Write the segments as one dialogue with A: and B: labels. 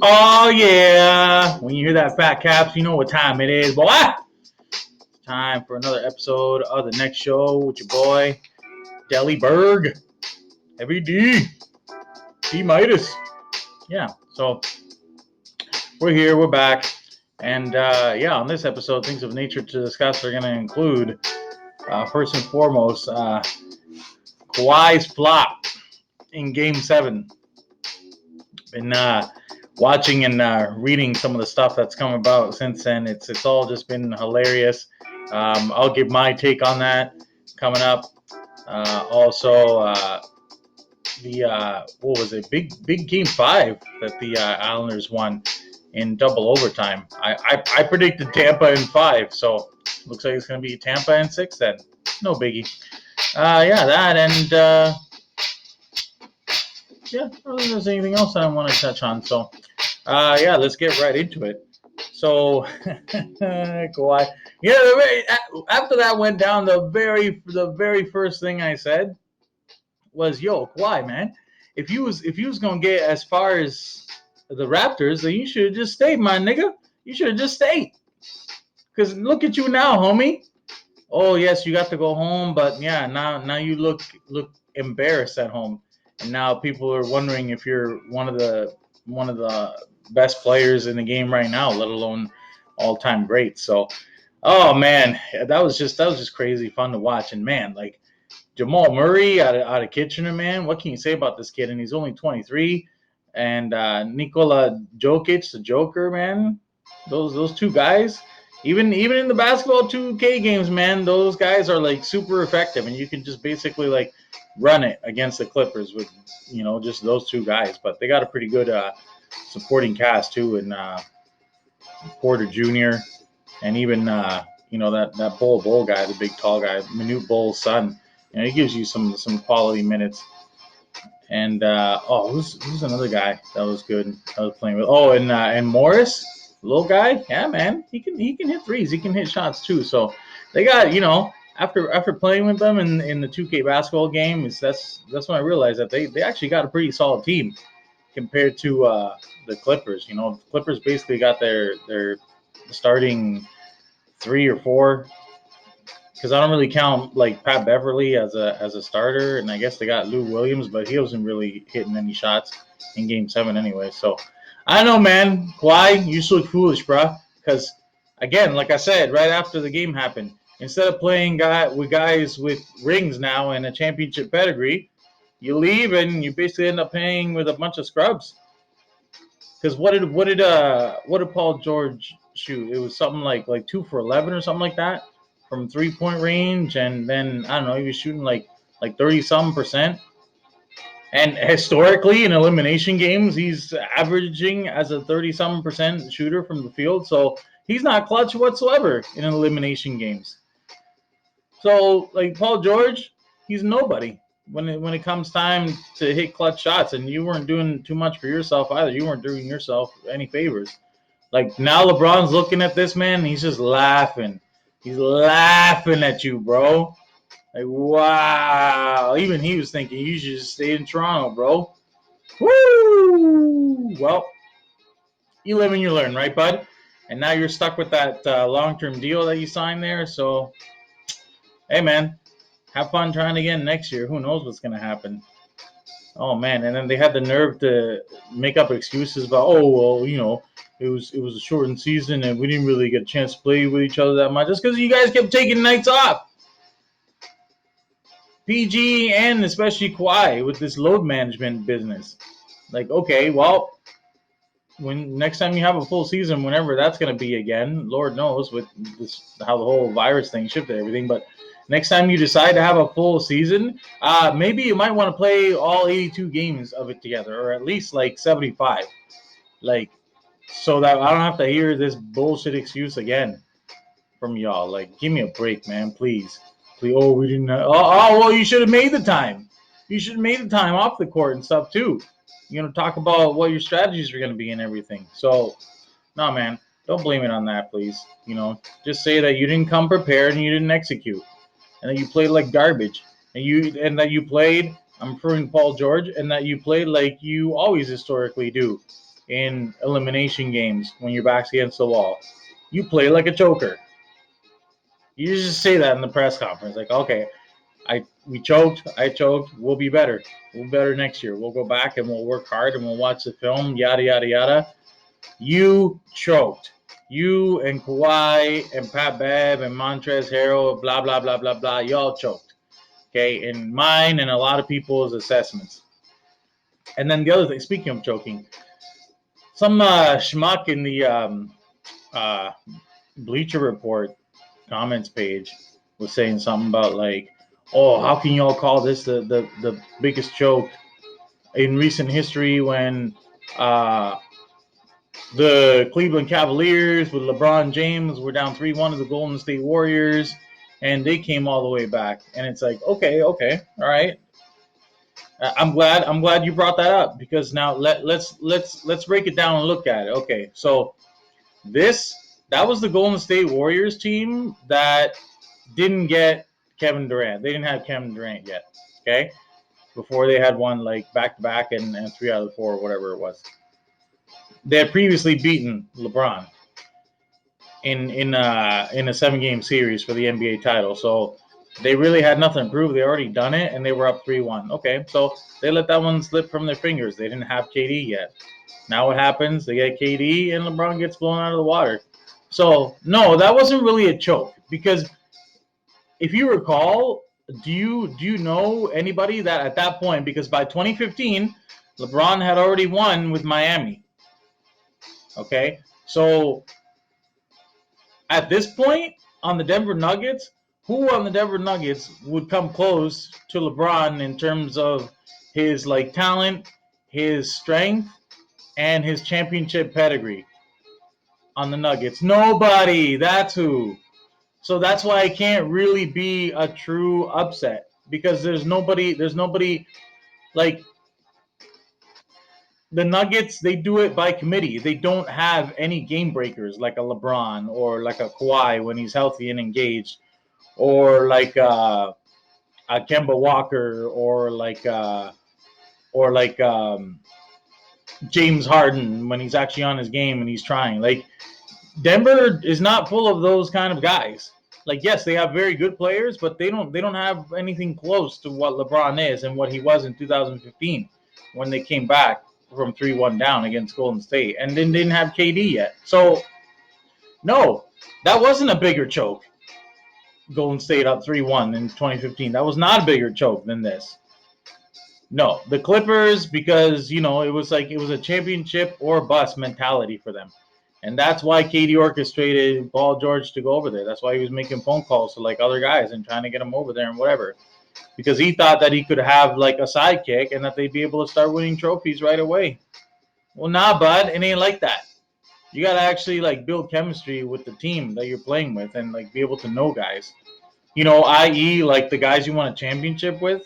A: Oh, yeah. When you hear that fat caps, you know what time it is, boy. It's time for another episode of The Next Show with your boy, Deliberg. Heavy D. D Midas. Yeah, so we're here, we're back. And on this episode, things of nature to discuss are going to include, first and foremost, Kawhi's flop in Game 7. Been watching and reading some of the stuff that's come about since then. It's all just been hilarious. I'll give my take on that coming up. Also, the what was it? Big Game 5 that the Islanders won in double overtime. I predicted Tampa in 5, so looks like it's going to be Tampa in 6 then. No biggie. That and. I don't think there's anything else I want to touch on. So, let's get right into it. So, Kawhi. After that went down, the very first thing I said was, "Yo, Kawhi, man, if you was gonna get as far as the Raptors, then you should have just stayed, my nigga. You should have just stayed. Cause look at you now, homie. Oh yes, you got to go home, but yeah, now you look embarrassed at home." And now people are wondering if you're one of the best players in the game right now, let alone all-time great. So, oh man, that was just crazy fun to watch. And man, like Jamal Murray out of Kitchener, man, what can you say about this kid? And he's only 23. And Nikola Jokic, the Joker, man, those two guys. Even in the basketball 2K games, man, those guys are like super effective, and you can just basically like run it against the Clippers with just those two guys. But they got a pretty good supporting cast too, and Porter Jr. and even that Bull guy, the big tall guy, Manute Bull's son. He gives you some quality minutes. And who's another guy that was good? I was playing with. Oh, and Morris, little guy. Yeah, man, he can hit threes. He can hit shots too. So they got after playing with them in the 2K basketball game, that's when I realized that they actually got a pretty solid team compared to the Clippers. The Clippers basically got their starting 3 or 4. Because I don't really count like Pat Beverly as a starter, and I guess they got Lou Williams, but he wasn't really hitting any shots in Game 7 anyway. So I don't know, man. Kawhi, you look foolish, bro. Because again, like I said, right after the game happened, instead of playing with guys with rings now and a championship pedigree, you leave and you basically end up playing with a bunch of scrubs. Because what did Paul George shoot? It was something like 2 for 11 or something like that from 3-point range, and then I don't know, he was shooting like 30-some%. And historically, in elimination games, he's averaging as a 30-some% shooter from the field. So he's not clutch whatsoever in elimination games. So like Paul George, he's nobody when it comes time to hit clutch shots, and you weren't doing too much for yourself either. You weren't doing yourself any favors. Like now LeBron's looking at this man and he's just laughing. He's laughing at you, bro. Like, wow. Even he was thinking you should just stay in Toronto, bro. Woo! Well, you live and you learn, right, bud? And now you're stuck with that long-term deal that you signed there. So, hey, man, have fun trying again next year. Who knows what's going to happen? Oh man! And then they had the nerve to make up excuses about, oh well, it was a shortened season and we didn't really get a chance to play with each other that much. Just because you guys kept taking nights off. PG and especially Kawhi with this load management business. Like, okay, well, when next time you have a full season, whenever that's going to be again, Lord knows with this how the whole virus thing shifted everything, but next time you decide to have a full season, maybe you might want to play all 82 games of it together, or at least like 75, like so that I don't have to hear this bullshit excuse again from y'all. Like, give me a break, man, please. Please. Oh, we didn't. Well, you should have made the time. You should have made the time off the court and stuff too. Talk about what your strategies are going to be and everything. So, no, man, don't blame it on that, please. Just say that you didn't come prepared and you didn't execute, and that you played like garbage, and that you played. I'm referring to Paul George, and that you played like you always historically do, in elimination games when your back's against the wall. You play like a choker. You just say that in the press conference, like, okay, we choked, I choked, we'll be better. We'll be better next year. We'll go back and we'll work hard and we'll watch the film, yada yada yada. You choked. You and Kawhi and Pat Bev and Montrezl Harrell, blah blah blah blah blah. Y'all choked. Okay, in mine and a lot of people's assessments. And then the other thing, speaking of choking, some schmuck in the uh, Bleacher Report comments page was saying something about like, oh, how can y'all call this the biggest choke in recent history when the Cleveland Cavaliers with LeBron James were down 3-1 to the Golden State Warriors and they came all the way back. And it's like, okay, all right. I'm glad you brought that up because now let's break it down and look at it. Okay, so that was the Golden State Warriors team that didn't get Kevin Durant. They didn't have Kevin Durant yet. Okay, before they had won like back to back and 3 out of the 4 or whatever it was. They had previously beaten LeBron in a 7-game series for the NBA title. So they really had nothing to prove. They already done it and they were up 3-1. Okay, so they let that one slip from their fingers. They didn't have KD yet. Now what happens? They get KD and LeBron gets blown out of the water. So no, that wasn't really a choke because if you recall, do you know anybody that at that point, because by 2015 LeBron had already won with Miami. Okay, so at this point on the Denver Nuggets, who on the Denver Nuggets would come close to LeBron in terms of his like talent, his strength, and his championship pedigree on the Nuggets? Nobody. That's who. So that's why it can't really be a true upset because there's nobody like the Nuggets, they do it by committee. They don't have any game breakers like a LeBron or like a Kawhi when he's healthy and engaged, or like a Kemba Walker, or like James Harden when he's actually on his game and he's trying. Like Denver is not full of those kind of guys. Like yes, they have very good players, but they don't have anything close to what LeBron is and what he was in 2015 when they came back from 3-1 down against Golden State and then didn't have KD yet. So no, that wasn't a bigger choke. Golden State up 3-1 in 2015. That was not a bigger choke than this. No, the Clippers, because it was a championship or bust mentality for them. And that's why KD orchestrated Paul George to go over there. That's why he was making phone calls to like other guys and trying to get him over there and whatever. Because he thought that he could have like a sidekick and that they'd be able to start winning trophies right away. Well, nah, bud, it ain't like that. You gotta actually like build chemistry with the team that you're playing with and like be able to know guys. I.e. like the guys you want a championship with,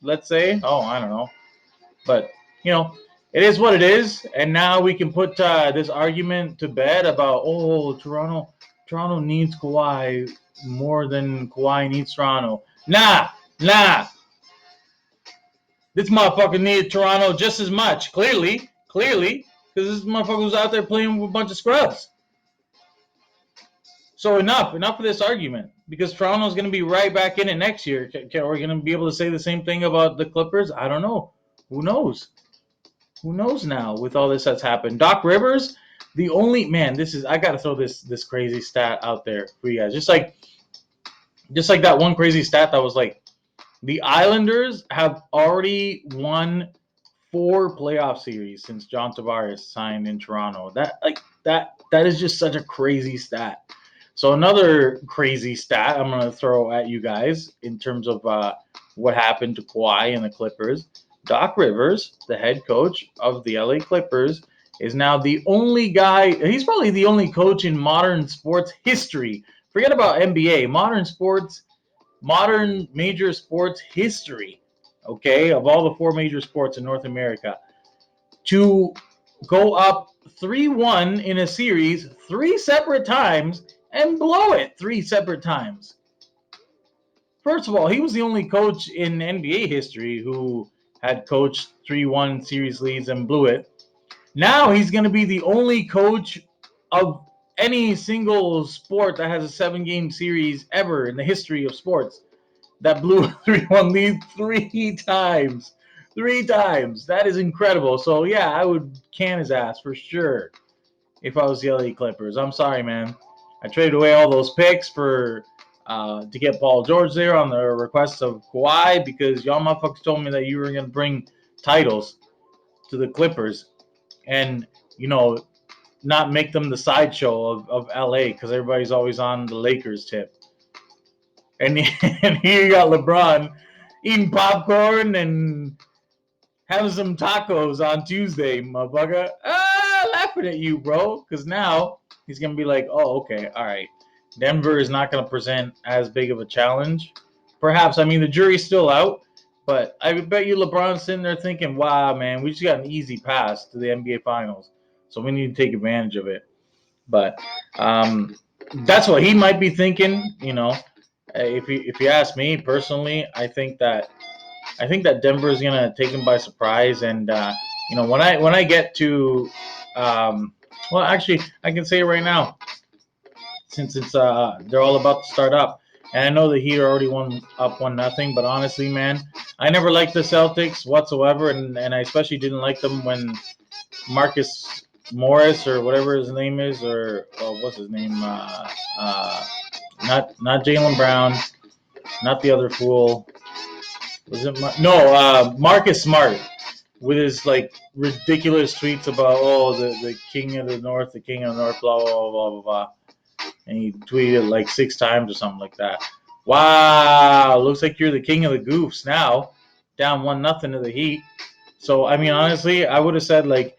A: let's say. Oh, I don't know. But, it is what it is. And now we can put this argument to bed about, oh, Toronto needs Kawhi more than Kawhi needs Toronto. Nah. This motherfucker needed Toronto just as much, clearly, because this motherfucker was out there playing with a bunch of scrubs. So enough of this argument, because Toronto's going to be right back in it next year. Are we going to be able to say the same thing about the Clippers? I don't know. Who knows? Who knows now with all this that's happened? Doc Rivers, the only man. I got to throw this crazy stat out there for you guys. Just like that one crazy stat that was like, the Islanders have already won 4 playoff series since John Tavares signed in Toronto. That is just such a crazy stat. So another crazy stat I'm going to throw at you guys in terms of what happened to Kawhi and the Clippers. Doc Rivers, the head coach of the LA Clippers, is now the only guy. He's probably the only coach in modern sports history. Forget about NBA. Modern major sports history, okay, of all the 4 major sports in North America, to go up 3-1 in a series 3 separate times and blow it 3 separate times. First of all, he was the only coach in NBA history who had coached 3-1 series leads and blew it. Now he's going to be the only coach of any single sport that has a 7-game series ever in the history of sports that blew a 3-1 lead 3 times. 3 times. That is incredible. So, yeah, I would can his ass for sure if I was the LA Clippers. I'm sorry, man. I traded away all those picks for to get Paul George there on the request of Kawhi because y'all motherfuckers told me that you were going to bring titles to the Clippers and, you know, not make them the sideshow of LA because everybody's always on the Lakers tip. And, and here you got LeBron eating popcorn and having some tacos on Tuesday, motherfucker. Laughing at you, bro. Because now he's going to be like, oh, okay, all right. Denver is not going to present as big of a challenge. Perhaps, I mean, the jury's still out. But I bet you LeBron's sitting there thinking, wow, man, we just got an easy pass to the NBA Finals. So we need to take advantage of it. But that's what he might be thinking. You know, if you ask me personally, I think that Denver is gonna take him by surprise. And you know, when I get to, well, actually, I can say it right now since it's they're all about to start up. And I know the Heat are already 1-0. But honestly, man, I never liked the Celtics whatsoever, and I especially didn't like them when Marcus Morris or whatever his name is, or what's his name? Not Jaylen Brown, not the other fool. Was it no Marcus Smart with his like ridiculous tweets about the king of the north, the king of the north, blah blah blah blah blah blah, and he tweeted like 6 times or something like that. Wow, looks like you're the king of the goofs now, down 1-0 to the Heat. So I mean, honestly, I would have said like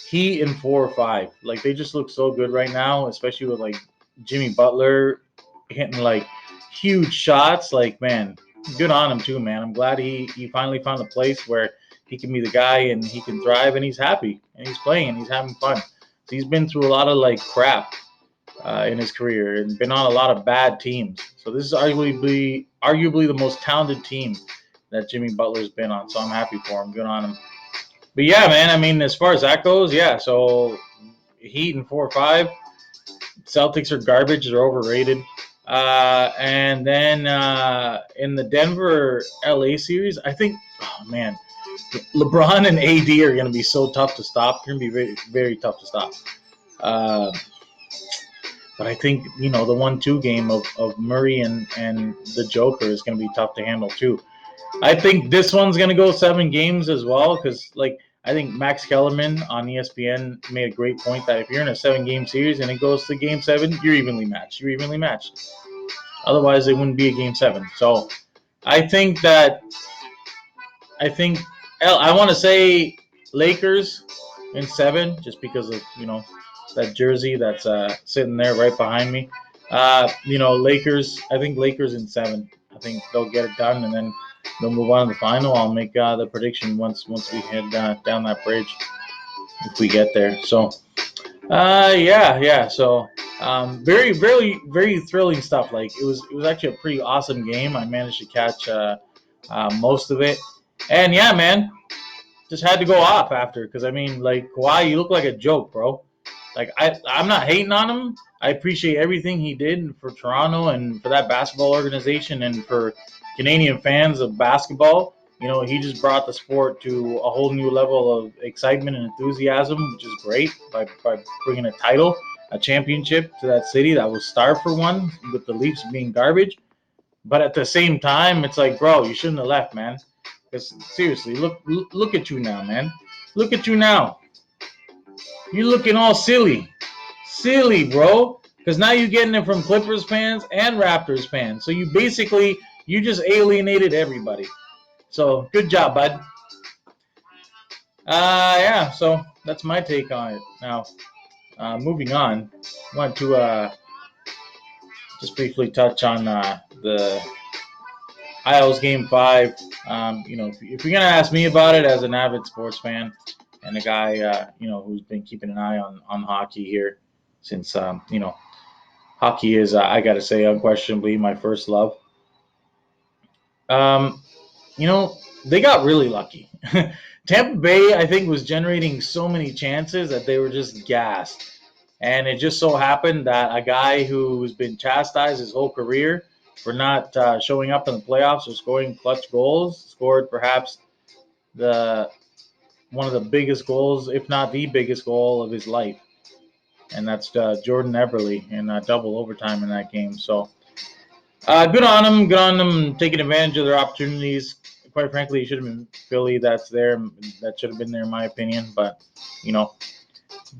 A: Heat in 4 or 5. Like they just look so good right now, especially with like Jimmy Butler hitting like huge shots. Like man, good on him too, man. I'm glad he finally found a place where he can be the guy and he can thrive and he's happy and he's playing and he's having fun. So he's been through a lot of like crap in his career and been on a lot of bad teams. So this is arguably the most talented team that Jimmy Butler's been on. So I'm happy for him. Good on him. But yeah, man. I mean, as far as that goes, yeah. So Heat in 4 or 5. Celtics are garbage. They're overrated. And then in the Denver LA series, I think, oh man, LeBron and AD are going to be so tough to stop. They're going to be very, very tough to stop. Uh, but I think, you know, the 1-2 game of Murray and the Joker is going to be tough to handle too. I think this one's going to go 7 games as well because, like, I think Max Kellerman on ESPN made a great point that if you're in a 7-game series and it goes to game 7, you're evenly matched. You're evenly matched. Otherwise, it wouldn't be a game 7. So I think that I want to say Lakers in 7 just because of, you know, that jersey that's sitting there right behind me. You know, Lakers. I think Lakers in 7. I think they'll get it done and then they'll move on to the final. I'll make the prediction once we head down that bridge if we get there. So yeah. So very very very thrilling stuff. Like it was actually a pretty awesome game. I managed to catch most of it, and yeah, man, just had to go off after because I mean, like Kawhi, you look like a joke, bro. Like I'm not hating on him. I appreciate everything he did for Toronto and for that basketball organization and for Canadian fans of basketball. You know, he just brought the sport to a whole new level of excitement and enthusiasm, which is great by bringing a title, a championship to that city that was starved for one, with the Leafs being garbage. But at the same time, it's like, bro, you shouldn't have left, man. Because seriously, look at you now, man. Look at you now. You're looking all silly, bro. Because now you're getting it from Clippers fans and Raptors fans. So you just alienated everybody. So good job, bud. Yeah. So that's my take on it. Now, moving on, I want to just briefly touch on the Isles Game 5. You know, if you're gonna ask me about it as an avid sports fan and a guy, you know, who's been keeping an eye on hockey here since, you know, hockey is, I gotta say, unquestionably my first love. Um, they got really lucky. Tampa Bay, I think, was generating so many chances that they were just gassed. And it just so happened that a guy who's been chastised his whole career for not showing up in the playoffs or scoring clutch goals scored perhaps the one of the biggest goals, if not the biggest goal of his life, and that's Jordan Eberle in double overtime in that game. So good on him. Good on them taking advantage of their opportunities. Quite frankly, it should have been Philly. That's there. That should have been there, in my opinion. But you know,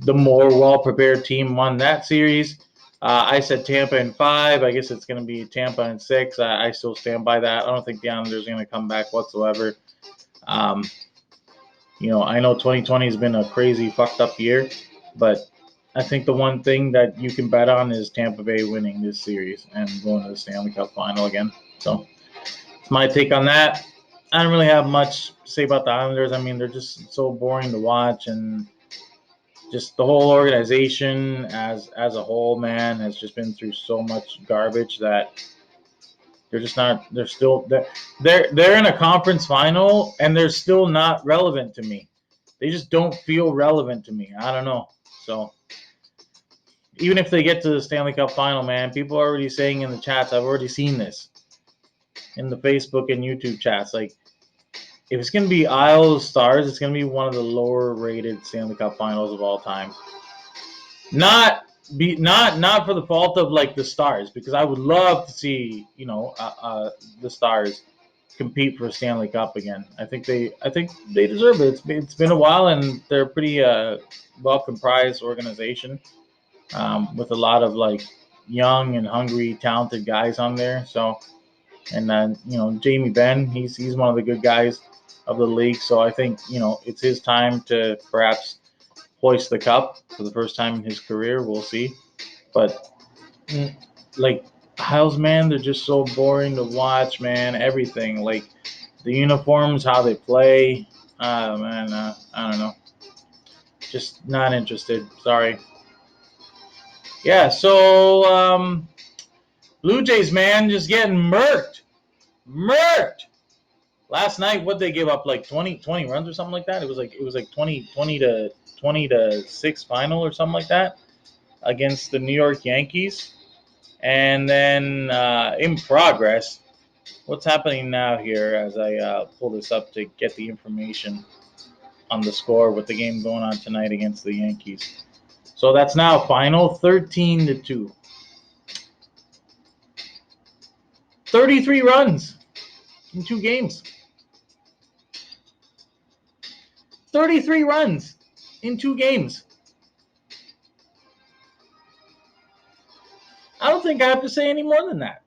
A: the more well-prepared team won that series. I said Tampa in 5. I guess it's going to be Tampa in 6. I still stand by that. I don't think the Islanders are going to come back whatsoever. Um, I know 2020 has been a crazy, fucked up year, but I think the one thing that you can bet on is Tampa Bay winning this series and going to the Stanley Cup final again. So it's my take on that. I don't really have much to say about the Islanders. I mean, they're just so boring to watch, and just the whole organization as a whole, man, has just been through so much garbage that they're just not. They're in a conference final and they're still not relevant to me. They just don't feel relevant to me. I don't know. So even if they get to the Stanley Cup final, man, people are already saying in the chats. I've already seen this in the Facebook and YouTube chats. Like, if it's gonna be Isles Stars, it's gonna be one of the lower rated Stanley Cup finals of all time. Not for the fault of like the Stars, because I would love to see the Stars compete for a Stanley Cup again. I think they deserve it. It's been a while, and they're a pretty well comprised organization with a lot of like young and hungry, talented guys on there. So, and then Jamie Benn, he's one of the good guys of the league. So I think it's his time to perhaps hoist the cup for the first time in his career. We'll see. But like Hiles, man, they're just so boring to watch, man. Everything, like the uniforms, how they play. Man, I don't know. Just not interested. Sorry. Yeah. So Blue Jays, man, just getting murked. Last night, what they gave up like 20 runs or something like that. It was like 20 to 6 final or something like that against the New York Yankees. And then in progress, what's happening now here as I pull this up to get the information on the score with the game going on tonight against the Yankees. So that's now final 13-2. 33 runs in 2 games. 33 runs in 2 games. I don't think I have to say any more than that.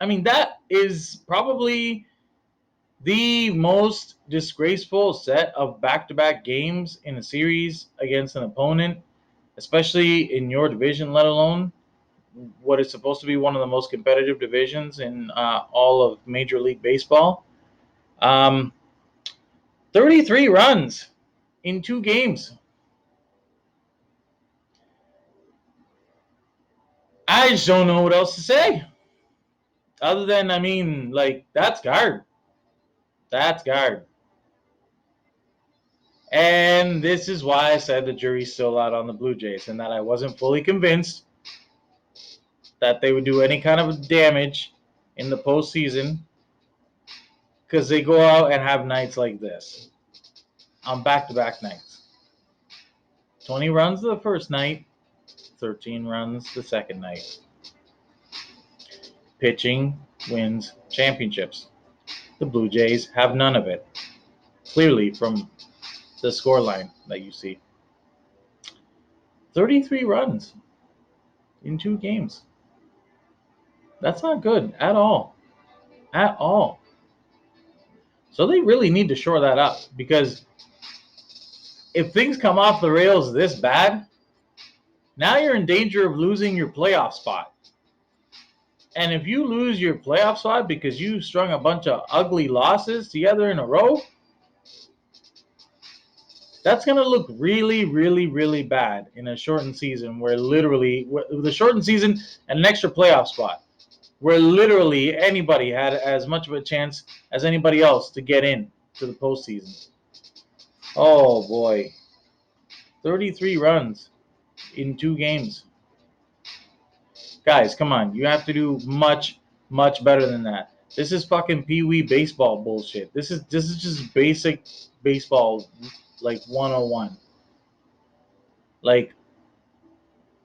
A: I mean, that is probably the most disgraceful set of back-to-back games in a series against an opponent, especially in your division, let alone what is supposed to be one of the most competitive divisions in all of Major League Baseball. Um, 33 runs in 2 games. I just don't know what else to say. Other than, I mean, like, that's guard. That's guard. And this is why I said the jury's still out on the Blue Jays, and that I wasn't fully convinced that they would do any kind of damage in the postseason, because they go out and have nights like this on back-to-back nights. 20 runs the first night, 13 runs the second night. Pitching wins championships. The Blue Jays have none of it, clearly from the scoreline that you see. 33 runs in 2 games. That's not good at all. At all. So they really need to shore that up, because if things come off the rails this bad, now you're in danger of losing your playoff spot. And if you lose your playoff spot because you strung a bunch of ugly losses together in a row, that's going to look really, really, really bad in a shortened season, where literally, with a shortened season and an extra playoff spot, where literally anybody had as much of a chance as anybody else to get in to the postseason. Oh boy, 33 runs in 2 games. Guys, come on. You have to do much, much better than that. This is fucking pee-wee baseball bullshit. This is just basic baseball, like 101. Like,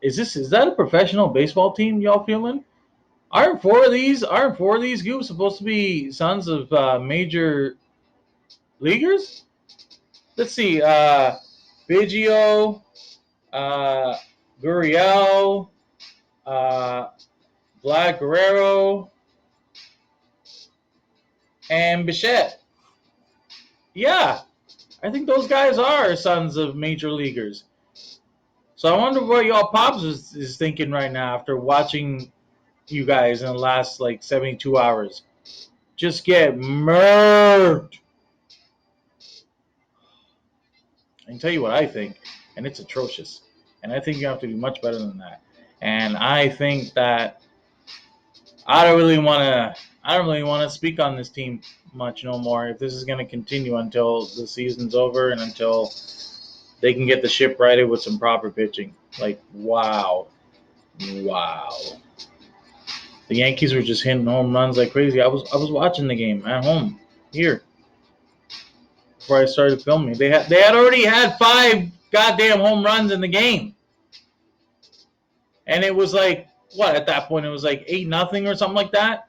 A: is that a professional baseball team y'all feeling? Aren't four of these groups supposed to be sons of major leaguers? Let's see. Biggio, uh, Gurriel, uh, Vlad Guerrero, and Bichette. Yeah, I think those guys are sons of major leaguers. So I wonder what y'all pops is thinking right now after watching you guys in the last like 72 hours. Just get murked. I can tell you what I think, and it's atrocious. And I think you have to do much better than that. And I think that I don't really want to. I don't really want to speak on this team much no more. If this is going to continue until the season's over and until they can get the ship righted with some proper pitching. Like, wow. Wow. The Yankees were just hitting home runs like crazy. I was watching the game at home here before I started filming. They had already had 5 goddamn home runs in the game. And it was like what at that point it was like 8-0 or something like that.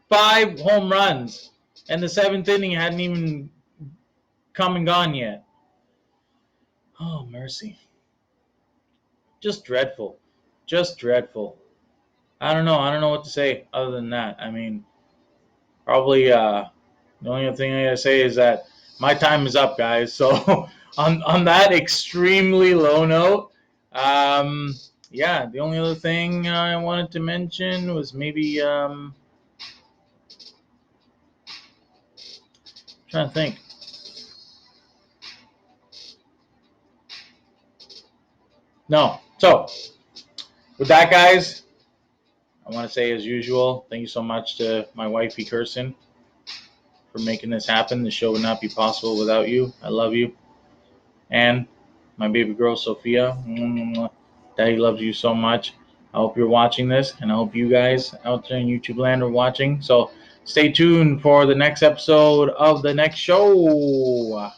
A: 5 home runs. And the 7th inning hadn't even come and gone yet. Oh mercy. Just dreadful. Just dreadful. I don't know. I don't know what to say other than that. I mean, probably the only other thing I gotta say is that my time is up, guys. So on that extremely low note, yeah, the only other thing I wanted to mention was maybe trying to think. No. So with that, guys, I want to say as usual, thank you so much to my wifey Kirsten for making this happen. The show would not be possible without you. I love you. And my baby girl Sophia. Daddy loves you so much. I hope you're watching this, and I hope you guys out there in YouTube land are watching. So stay tuned for the next episode of the next show.